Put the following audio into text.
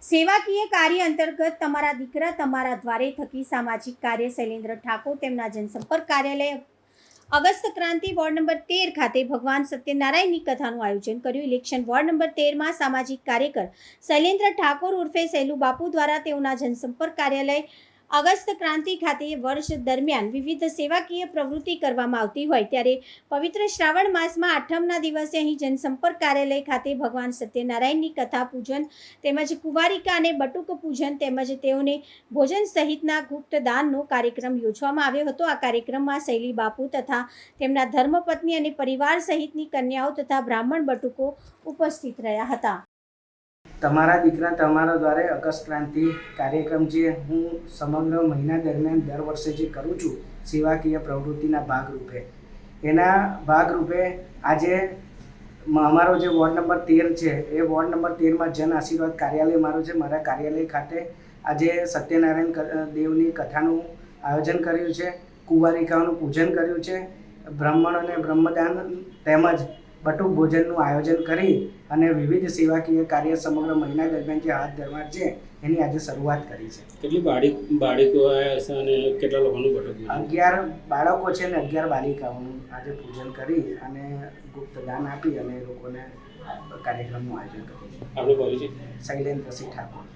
સેવાકીય કાર્ય અંતર્ગત તમારા દીકરા તમારા દ્વારે થકી સામાજિક કાર્ય શૈલેન્દ્ર ઠાકોર તેમના જનસંપર્ક કાર્યાલય અગસ્ત ક્રાંતિ વોર્ડ નંબર 13 ખાતે ભગવાન સત્યનારાયણની કથાનું આયોજન કર્યું. ઇલેક્શન વોર્ડ નંબર 13માં સામાજિક કાર્યકર શૈલેન્દ્ર ઠાકોર ઉર્ફે સૈલુ બાપુ દ્વારા તેઓના જનસંપર્ક કાર્યાલય અગસ્ત ક્રાંતિ ખાતે વર્ષ દરમિયાન વિવિધ સેવાકીય પ્રવૃત્તિ કરવામાં આવતી હોય ત્યારે પવિત્ર શ્રાવણ માસમાં આઠમના દિવસે અહીં જનસંપર્ક કાર્યાલય ખાતે ભગવાન સત્યનારાયણની કથા પૂજન તેમજ કુંવારિકા અને બટુક પૂજન તેમજ તેઓને ભોજન સહિતના ગુપ્ત દાનનો કાર્યક્રમ યોજવામાં આવ્યો હતો. આ કાર્યક્રમમાં શૈલી બાપુ તથા તેમના ધર્મપત્ની અને પરિવાર સહિતની કન્યાઓ તથા બ્રાહ્મણ બટુકો ઉપસ્થિત રહ્યા હતા. તમારા દીકરા તમારા દ્વારે અગસ્ત ક્રાંતિ કાર્યક્રમ જે હું સમગ્ર મહિના દરમિયાન દર વર્ષે જે કરું છું સેવાકીય પ્રવૃત્તિના ભાગરૂપે, એના ભાગરૂપે આજે અમારો જે વોર્ડ નંબર 13 છે એ વોર્ડ નંબર 13માં જન આશીર્વાદ કાર્યાલય મારું છે. મારા કાર્યાલય ખાતે આજે સત્યનારાયણ દેવની કથાનું આયોજન કર્યું છે, કુંવારિકાઓનું પૂજન કર્યું છે, બ્રાહ્મણોને બ્રહ્મદાન તેમજ બટુક ભોજનનું આયોજન કરી અને વિવિધ સેવાકીય કાર્ય સમગ્ર મહિના દરમિયાન જે હાથ ધરવા છે એની આજે શરૂઆત કરી છે. કેટલી બાળકો આવ્યા છે અને કેટલા લોકોનું બટુક? 11 બાળકો છે ને 11 બાલિકાઓનું આજે પૂજન કરી અને ગુપ્ત દાન આપી અને એ લોકોને કાર્યક્રમનું આયોજન કર્યું છે. આપણે બોલી છે શૈલેન્દ્રસિંહ ઠાકોર.